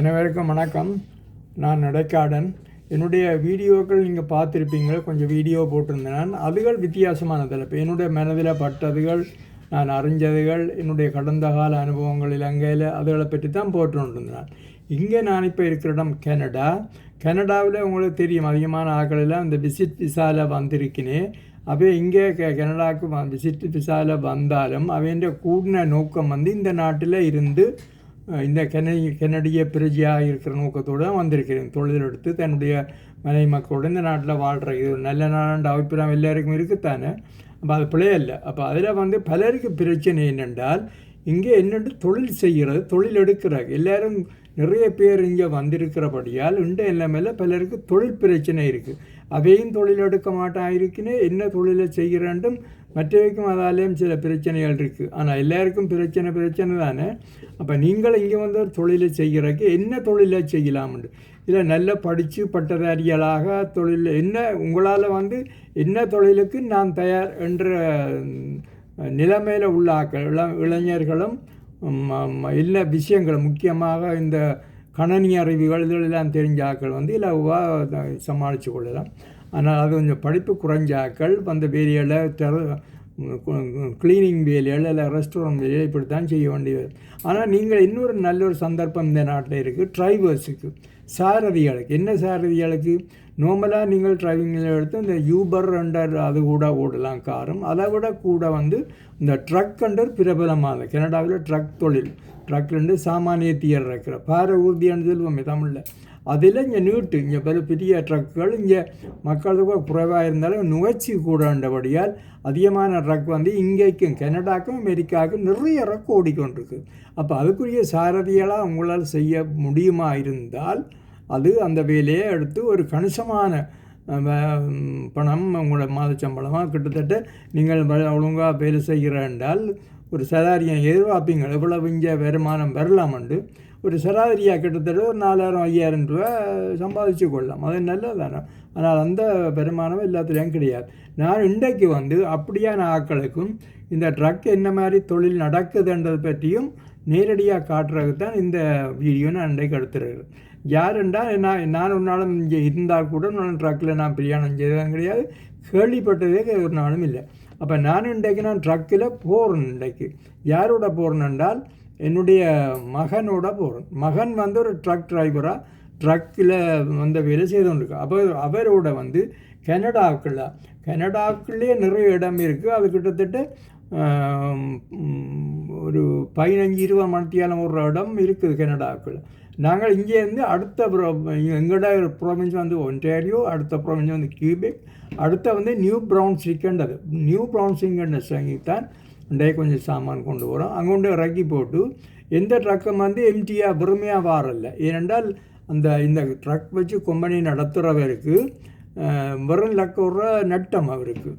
அனைவருக்கும் வணக்கம். நான் நடைக்காடன். என்னுடைய வீடியோக்கள் நீங்கள் பார்த்துருப்பீங்க. கொஞ்சம் வீடியோ போட்டிருந்தேன். அதுகள் வித்தியாசமானதில் இப்போ என்னுடைய மனதில் பட்டதுகள், நான் அறிஞ்சதுகள், என்னுடைய கடந்த கால அனுபவங்கள் இலங்கையில் அதுகளை பற்றி தான் போட்டுருந்தேன். இங்கே நான் இப்போ இருக்கிற இடம் கனடாவில் உங்களுக்கு தெரியும், அதிகமான ஆக்களெல்லாம் இந்த விசிட் விசாவில் வந்திருக்கினேன். அவை இங்கே கனடாவுக்கு விசிட் விசாவில் வந்தாலும் அவைன்ற கூடின நோக்கம் இந்த நாட்டில் இருந்து இந்த கனடிய பிரஜையாக இருக்கிற நோக்கத்தோடு தான் வந்திருக்கிறேன். தொழில் எடுத்து தன்னுடைய மனைவி மக்களோடு இந்த நாட்டில் வாழ்கிற இது ஒரு நல்ல நாளாண்ட அபிப்பிராயம் எல்லாருக்கும் இருக்குத்தானே. அப்போ அது பிள்ளையல்ல. அப்போ அதில் பலருக்கு பிரச்சனை என்னென்றால், இங்கே என்னென்று தொழில் செய்கிறது, தொழில் எடுக்கிறாங்க. எல்லோரும் நிறைய பேர் இங்கே வந்திருக்கிறபடியால் இன்றைய நிலைமையில் பலருக்கு தொழில் பிரச்சனை இருக்குது. அவையும் தொழில் எடுக்க மாட்டான் இருக்குன்னு என்ன தொழிலை செய்கிறேன்டும் மற்றவைக்கும் அதாலேயும் சில பிரச்சனைகள் இருக்குது. ஆனால் எல்லாருக்கும் பிரச்சனை தானே. அப்போ நீங்கள் இங்கே வந்து ஒரு தொழிலை செய்கிறதுக்கு என்ன தொழிலை செய்யலாம்னு இதில் நல்லா படித்து பட்டதாரிகளாக தொழில் என்ன உங்களால் என்ன தொழிலுக்கு நான் தயார் என்ற நிலைமையில் உள்ள ஆக்கள் இளைஞர்களும் எல்லா விஷயங்களும் முக்கியமாக இந்த கணனி அறிவுகள் இதெல்லாம் தெரிஞ்ச ஆக்கள் இதில் சமாளித்து கொள்ளலாம். ஆனால் அது கொஞ்சம் படிப்பு குறைஞ்ச ஆக்கள் வேலையில் கிளீனிங் வேலைகள் இல்லை ரெஸ்டாரண்ட் வேலைகள் இப்படி தான் செய்ய வேண்டியது. ஆனால் நீங்கள் இன்னொரு நல்ல ஒரு சந்தர்ப்பம் இந்த நாட்டில் இருக்குது. டிரைவர்ஸுக்கு, சாரதிகளுக்கு. என்ன சாரதிகளுக்கு? நார்மலாக நீங்கள் டிரைவிங்கில் எடுத்து இந்த யூபர் அண்டர் அது கூட ஓடலாம் காரும். அதை விட கூட இந்த ட்ரக் அண்டர் பிரபலமான கனடாவில் ட்ரக் தொழில், ட்ரக்லேருந்து சாமானியத்தியர் இருக்கிற பார ஊர்தியான்னு சொல்லுவோமே தமிழில். அதில் இங்கே இங்கே பெரிய ட்ரக்குகள் இங்கே மக்களுக்கு குறைவாக இருந்தாலும் நுகர்ச்சி கூடபடியால் அதிகமான ட்ரக் இங்கேக்கும் கனடாக்கும் அமெரிக்காவுக்கும் நிறைய ட்ரக் ஓடிக்கொண்டிருக்கு. அப்போ அதுக்குரிய சாரதிகளாக உங்களால் செய்ய முடியுமா இருந்தால் அது அந்த வேலையை எடுத்து ஒரு கணிசமான பணம் உங்களோட மாத சம்பளமாக கிட்டத்தட்ட நீங்கள் ஒழுங்காக வேலை செய்கிற என்றால் ஒரு சராரியை எதிர்பார்ப்பீங்க எவ்வளவு இங்கே வருமானம் வரலாமண்டு. ஒரு சராசரியாக கிட்டத்தட்ட ஒரு 4000-5000 ரூபா சம்பாதிச்சு கொள்ளலாம். அது நல்லதானே. ஆனால் அந்த வருமானம் எல்லாத்துலேயும் கிடையாது. நான் இன்றைக்கு அப்படியான ஆட்களுக்கும் இந்த ட்ரக் என்ன மாதிரி தொழில் நடக்குதுன்றது பற்றியும் நேரடியாக காட்டுறதுக்கு தான் இந்த வீடியோ நான் இன்றைக்கு எடுத்துருக்கேன். யாருண்டா நான் ஒரு நாளும் இங்கே இருந்தால் கூட நான் ட்ரக்கில் நான் பிரயாணம் செய்ததும் கிடையாது, கேள்விப்பட்டதே ஒரு நாளும் இல்லை. அப்போ நான் ட்ரக்கில் போகிறேன். இன்றைக்கு யாரோட போகிறேன் என்றால் என்னுடைய மகனோட போகிறேன். மகன் ஒரு ட்ரக் டிரைவராக ட்ரக்கில் வேலை செய்து கொண்டிருக்கு. அப்போ அவரோட கனடாவுக்குள்ளே நிறைய இடம் இருக்குது. அது கிட்டத்தட்ட ஒரு 15-20 மணித்தியாலம் ஒரு இடம் இருக்குது கனடாவுக்குள்ள. நாங்கள் இங்கேருந்து அடுத்த எங்களோட ப்ராவின்ஸ் ஒன்டாரியோ, அடுத்த ப்ராவின்ஸ் கியூபெக், அடுத்த நியூ பிரவுன்ஸ்விக்ன்றது. நியூ பிரவுன்ஸ்விக்ன்ற தான் இன்றைய கொஞ்சம் சாமான் கொண்டு வரோம். அங்கொண்டு இறக்கி போட்டு எந்த ட்ரக்கும் எம்டியாக வெறுமையாக வாரல்ல. ஏனென்றால் இந்த ட்ரக் வச்சு கம்பெனி நடத்துகிறவருக்கு வெறும் லக்க நட்டம் அவருக்கு.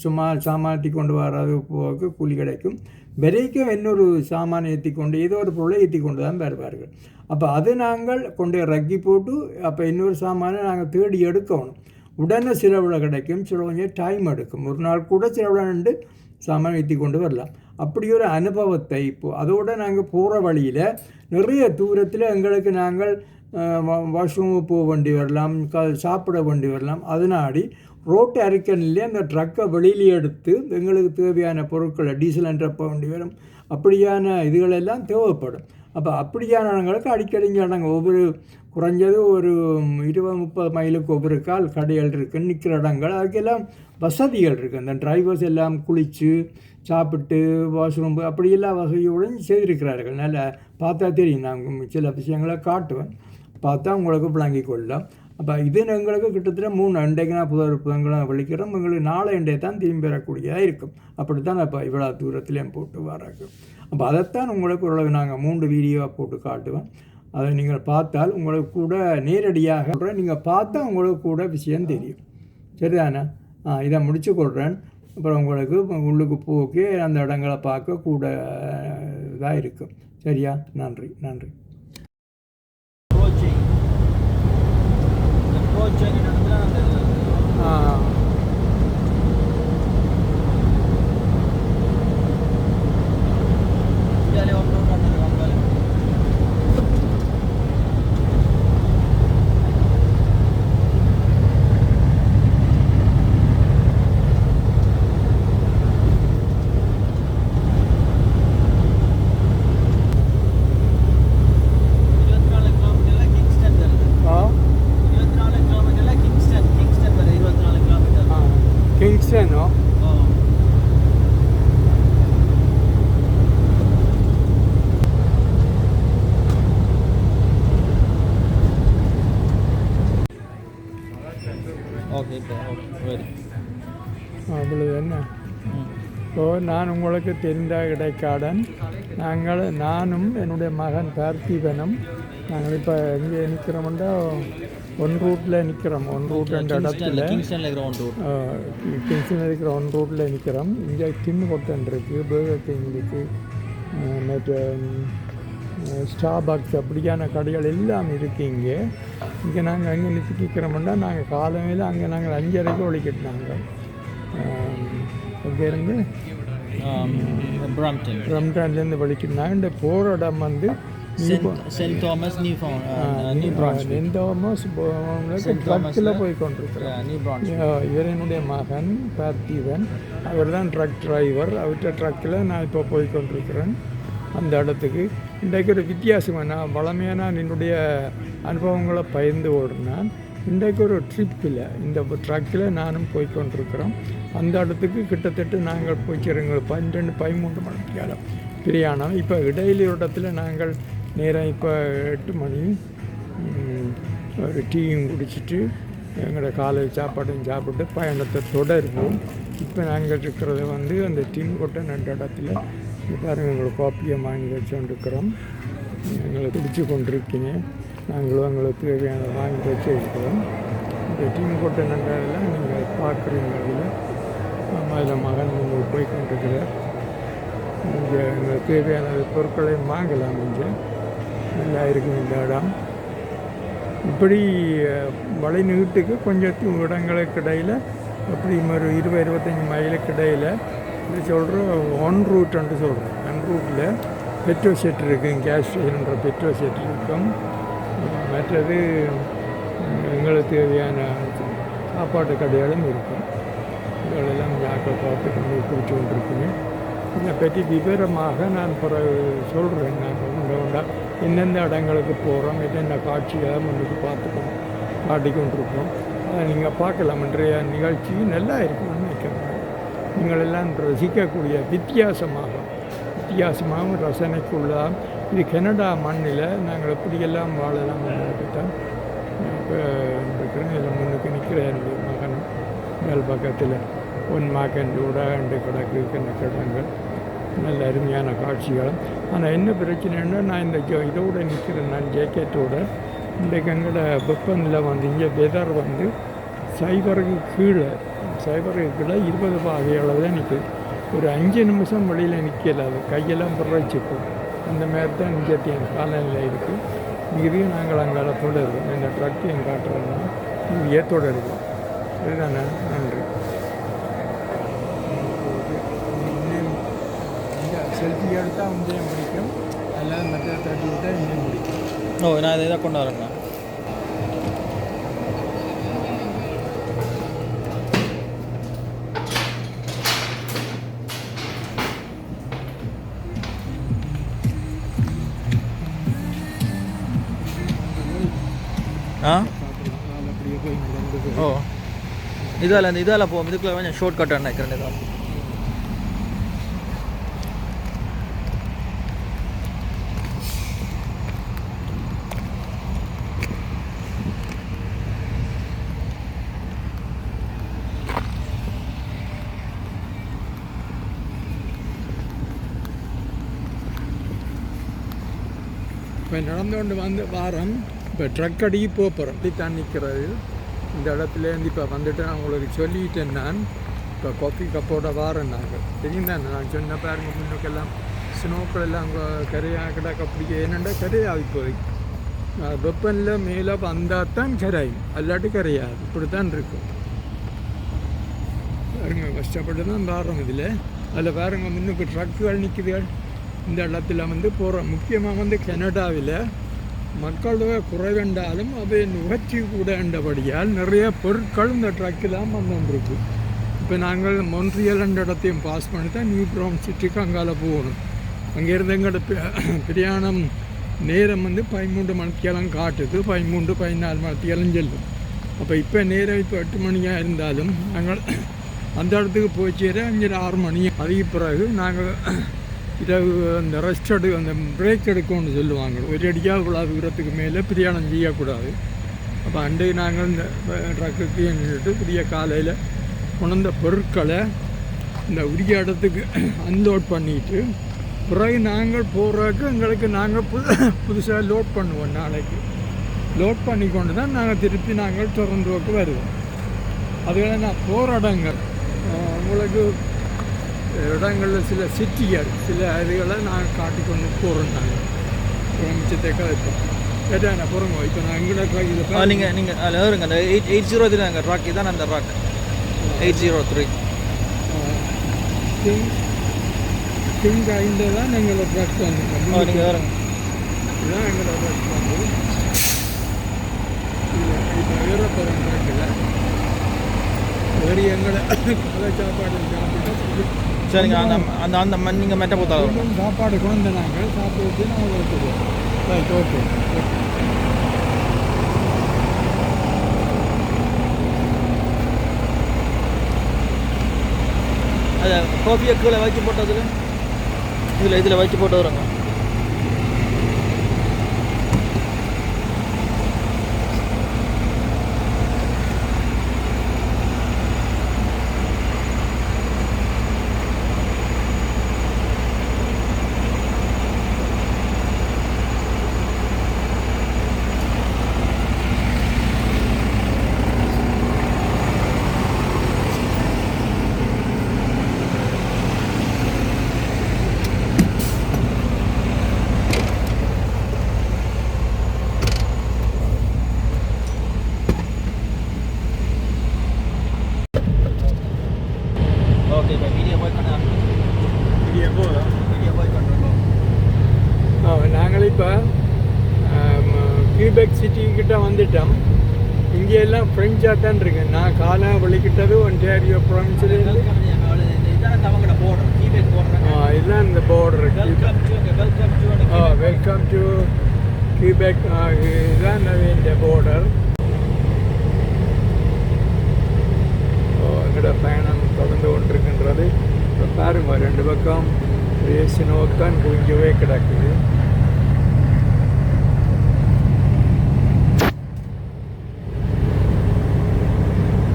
சும்மா சாமானத்தி கொண்டு வர்றது போக்கு கூலி கிடைக்கும். விரைக்கும் இன்னொரு சாமானை ஏற்றி கொண்டு ஏதோ ஒரு பொருளை ஏற்றி கொண்டு தான் வருவார்கள். அப்போ அது நாங்கள் கொண்டு இறக்கி போட்டு அப்போ இன்னொரு சாமானை நாங்கள் தேடி எடுக்கணும். உடனே சிலவில் கிடைக்கும், சில கொஞ்சம் டைம் எடுக்கும். ஒரு நாள் கூட சிலவில் சாமான் ஏற்றி கொண்டு வரலாம். அப்படி ஒரு அனுபவத்தை இப்போது அதோடு நாங்கள் போகிற வழியில் நிறைய தூரத்தில் எங்களுக்கு நாங்கள் வாஷ்ரூமு போக வேண்டி வரலாம், சாப்பிட வேண்டி வரலாம். அதனாடி ரோட்டு அரிக்கனிலே அந்த ட்ரக்கை வெளியிலே எடுத்து எங்களுக்கு தேவையான பொருட்களை டீசல் என்றப்ப வேண்டி வரும். அப்படியான இதுகளெல்லாம் தேவைப்படும். அப்போ அப்படியான இடங்களுக்கு அடிக்கடி நாங்கள் ஒவ்வொரு குறைஞ்சது ஒரு 20-30 மைலுக்கு ஒவ்வொரு கால் கடைகள் இருக்குது, நிற்கிற இடங்கள். அதுக்கெல்லாம் வசதிகள் இருக்குது. அந்த டிரைவர்ஸ் எல்லாம் குளித்து சாப்பிட்டு வாஷ்ரூம் அப்படி எல்லா வசதியோடு செய்திருக்கிறார்கள். நல்லா பார்த்தா தெரியும். நான் சில விஷயங்களை காட்டுவேன், பார்த்தா உங்களுக்கு விளங்கி கொள்ளலாம். அப்போ இது எங்களுக்கு கிட்டத்தட்ட 3 அண்டைக்குனா புதன்கிழமை விழிக்கிறோம். எங்களுக்கு 4 அண்டை தான் திரும்பி பெறக்கூடியதாக இருக்கும். அப்படி தான் இப்போ இவ்வளோ தூரத்துலேயும் போட்டு வராங்க. அப்போ அதைத்தான் உங்களுக்கு ஓரளவு நாங்கள் 3 வீடியோவாக போட்டு காட்டுவேன். அதை நீங்கள் பார்த்தால் உங்களுக்கு கூட நேரடியாக நீங்கள் பார்த்தா உங்களுக்கு கூட விஷயம் தெரியும். சரிதானே? இதை முடிச்சு கொள்கிறேன். அப்புறம் உங்களுக்கு உள்ளுக்கு போக்கு அந்த இடங்களை பார்க்க கூட இதாக இருக்கும். சரியா? நன்றி. அவ்வளவு என்ன. ஸோ நான் உங்களுக்கு தெரிந்த இடைக்காடன். நானும் என்னுடைய மகன் பார்த்திபனும் நாங்கள் இப்போ எங்கே நிற்கிறோம்னா ஒன் ரூட்டில் நிற்கிறோம். ஒன் ரூட் என்ற இடத்துல கிங்ஸ்டனில் இருக்கிற ஒன் ரூட்டில் நிற்கிறோம். இங்கே டின் ஹோட்டல் இருக்குது, பர்கர் கிங் இருக்குது, மற்ற ஸ்டார்பக்ஸ் அப்படியான கடைகள் எல்லாம் இருக்குது. இங்கே நாங்கள் அங்கே நிற்கிறோம்னா நாங்கள் காலையில் அங்கே நாங்கள் 5:30 ஒழிக்கிட்டாங்க. அங்கே இருந்து பிரம்டன்லேருந்து வலிக்கிட்டாங்க. இந்த போகிற இடம் வந்து சென்ட் தாமஸ் ட்ரக்கில் போய் கொண்டிருக்கிறேன். இவர் என்னுடைய மகன் பார்த்திபன், அவர் தான் ட்ரக் டிரைவர். அவர்கிட்ட ட்ரக்கில் நான் இப்போ போய் கொண்டிருக்கிறேன் அந்த இடத்துக்கு. இன்றைக்கு ஒரு வித்தியாசமாக நான் வளமையான என்னுடைய அனுபவங்களை பகிர்ந்து ஓடுனேன். இன்றைக்கு ஒரு ட்ரிப்பில் இந்த ட்ரக்கில் நானும் போய் கொண்டிருக்கிறோம். அந்த இடத்துக்கு கிட்டத்தட்ட நாங்கள் போய்ச்சிருங்க 12-13 மணிக்கு காலம் பிரயாணம். இப்போ இடையில இடத்துல நாங்கள் நேரம் இப்போ 8 மணி ஒரு டீயும் குடிச்சிட்டு எங்களோட காலை சாப்பாடும் சாப்பிட்டு பயணத்தை தொடருவோம். இப்போ நாங்கள் இருக்கிறத வந்து அந்த டின் கொட்டை நட்ட இடத்துல பாருங்கள் எங்களை காப்பியை வாங்கி வச்சுருக்கிறோம். எங்களை குடிச்சு கொண்டிருக்கேன். நாங்களும் எங்களுக்கு தேவையான வாங்கி வச்சுருக்கிறோம். இந்த டின் கொட்டை நட்டதில் நீங்கள் பார்க்குறீங்க. அதில் மகன் நீங்கள் போய் கொண்டிருக்கிறார். இங்கே எங்களுக்கு தேவையான பொருட்களை வாங்கலாம். இங்கே நல்லா இருக்கும் இந்த இடம். இப்படி வலை நீட்டுக்கு கொஞ்சம் இடங்களுக்கு இடையில் அப்படி ஒரு 20-25 மைலுக்கு இடையில் இது சொல்கிறோம் ஒன் ரூட்டுன்ட்டு சொல்கிறோம். ஒன் ரூட்டில் பெட்ரோல் செட் இருக்கும், கேஸ் ஸ்டேஷன்ன்ற பெட்ரோல் செட் இருக்கும். மற்றது எங்களுக்கு தேவையான சாப்பாட்டு கடைகளும் இருக்கும். இதெல்லாம் ஜாக்கிரதை பார்த்து கொண்டு குடிச்சு கொண்டிருக்கேன். இதை பற்றி விவரமாக நான் பிறகு சொல்கிறேன். நாங்கள் உண்டா எந்தெந்த இடங்களுக்கு போகிறோம், என்னென்ன காட்சிகளை முன்னுக்கு காட்டிக்கொண்டிருக்கோம். அதை நீங்கள் பார்க்கலாம். இன்றைய நிகழ்ச்சி நல்லா இருக்கும்னு நினைக்கிறேன். நீங்கள் எல்லாம் ரசிக்கக்கூடிய வித்தியாசமாகவும் ரசனைக்குள்ளதான். இது கனடா மண்ணில் நாங்கள் எப்படியெல்லாம் வாழலாம் தான் இப்போ இருக்கிறேன். இதில் முன்னுக்கு நிற்கிற என்னுடைய மகனும் மேல் பக்கத்தில் ஒன் மாக்கண்டோட 2 கிடக்கு கிடங்கள் நல்ல அருமையான காட்சிகளும். ஆனால் என்ன பிரச்சனைன்னா நான் இந்த இதோடு நிற்கிறேன். நான் ஜேக்கெட்டோட இன்றைக்கு எங்களோட வெப்பநிலை வந்து இங்கே வெதர் வந்து சைபருக்கு கீழே 20 பாகை அளவு தான் நிற்குது. ஒரு 5 நிமிஷம் வெளியில் நிற்கல, அது கையெல்லாம் புறச்சிக்கும். அந்த மாதிரி தான் இங்கே காலநிலை இருக்குது. இதுவும் நாங்கள் அங்கே தொடருவோம். இந்த ட்ரக்கையும் காட்டுறோம்னா இங்கே தொடருவோம். இதுதானே. நன்றி. செல்ஃபி எடுத்தால் இங்கேயும் பிடிக்கும், அல்லது மற்ற தட்டி விட்டால் இங்கேயும் பிடிக்கும். நான் இதை தான் கொண்டு வரேன். இதால் போகும். இதுக்குள்ள கொஞ்சம் ஷார்ட் கட் நினைக்கிறேன். இதான் இப்போ நடந்து கொண்டு வந்து வாரம். இப்போ ட்ரக் அடிக்கி போகிறோம். அப்படி தான் நிற்கிறது இந்த இடத்துலேருந்து. இப்போ வந்துட்டு நான் உங்களுக்கு சொல்லிட்டேன். நான் இப்போ காஃபி கப்போட வாரம் நாங்கள் தெரியும் தானே. நான் சொன்ன பாருங்க முன்னுக்கெல்லாம் ஸ்னோக்கள் எல்லாம் அங்கே கரையாக கிடக்க அப்படி என்னென்னா கரையாகி போய் வெப்பனில் மேலே வந்தால் தான் கரையும், அல்லாட்டி கரையாது. இப்படி தான் இருக்கும். பாருங்க கஷ்டப்பட்டு தான் வாரம் இதில். அதில் பாருங்க முன்னுக்கு ட்ரக்குகள் நிற்குதுகள். இந்த இடத்துல வந்து போகிறோம். முக்கியமாக வந்து கனடாவில் மக்கள் தொகை குறைவென்றாலும் அவை நுகர்ச்சி கூட என்றபடியால் நிறைய பொருட்கள் இந்த ட்ரக்கெலாம் வந்துருக்கு. இப்போ நாங்கள் மொன்ட்ரியல் என்ற இடத்தையும் பாஸ் பண்ணி தான் நியூ சிட்டிக்கு அங்கால போகணும். அங்கேருந்து எங்களோட பிரயாணம் நேரம் வந்து 13 மணிக்கெல்லாம் காட்டுது. 13-14 மணிக்கெல்லாம் செல்லும். அப்போ இப்போ நேரம் இப்போ 8 மணியாக இருந்தாலும் நாங்கள் அந்த இடத்துக்கு போய் சேர 5-6 மணி. அதுக்கு பிறகு நாங்கள் இரவு அந்த ரெஸ்ட் அந்த பிரேக் எடுக்கணும்னு சொல்லுவாங்க. ஒரு அடியாக இவ்வளோ தூரத்துக்கு மேலே பிரயாணம் செய்யக்கூடாது. அப்போ அன்றைக்கு நாங்கள் இந்த ட்ரக்குக்கு நின்றுட்டு புதிய காலையில் கொண்ட பொருட்களை இந்த உரிய இடத்துக்கு அன்லோட் பண்ணிட்டு பிறகு நாங்கள் போகிறதுக்கு எங்களுக்கு நாங்கள் புதுசாக லோட் பண்ணுவோம். நாளைக்கு லோட் பண்ணி கொண்டு தான் நாங்கள் திருப்பி நாங்கள் டொரண்டோவுக்கு வருவோம். அதுக்காக நான் போகிற இடங்கள் உங்களுக்கு இடங்களில் சில சிட்டிகள் சில இதுகளை நாங்கள் காட்டிக்கொண்டு போகிறோம். நாங்கள் மிச்சத்தை கதைப்போம். கேட்டா என்ன போகிறோங்க. இப்போ நான் எங்களோட ட்ராக் இதில் நீங்கள் அதில் வருங்க அந்த 803 நாங்கள் ட்ராக் தான் அந்த ட்ராக் 803 திங்க ஐந்து தான் எங்களோட ட்ராக் வந்து நீங்கள் வருங்க. இதுதான் எங்களோட ட்ராக் வந்து இப்போ ஏறப்போகிறோம் ட்ராக்கில் வேறு எங்களை காலை சாப்பாடு சாப்பிட்டு சரிங்க. அந்த அந்த அந்த நீங்கள் மெட்ட போத்தாலும் சாப்பாடு கொண்டு நாங்கள் சாப்பிட்டு நாங்கள் வச்சுருவோம். Right, okay. அது காஃபியை கீழே வைக்க போட்டதில் இதில் வைக்க போட்டு வருங்க. ஓகே, இப்போ வீடியோ போய் நாங்கள் இப்போ கியூபெக் சிட்டிக்கிட்ட வந்துட்டோம். இங்கே எல்லாம் ஃப்ரெஞ்சாக தான் இருக்கு. நான் காலம் வலிக்கிட்டது ஒன்டாரியோ ப்ராவின்ஸில் இதுதான் இந்த பார்டர். Welcome to Quebec. இதுதான் இந்த பார்டர். எங்களோட பயணம் தொடர்ந்து கொண்டிருக்கின்றது. இப்போ பாருங்க, ரெண்டு பக்கம் ரேசினோத்தான் குவிஞ்சவே கிடக்குது.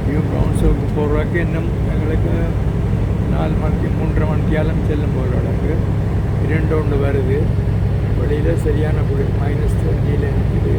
நியூ ப்ரௌன்ஸுக்கு போடுறதுக்கு இன்னும் எங்களுக்கு 4 மணிக்கு 3.5 மணித்தியாலும் செல்லும் போல் கிடக்கு. 2 வருது வெளியில். சரியான குளிர் -20 நிற்குது.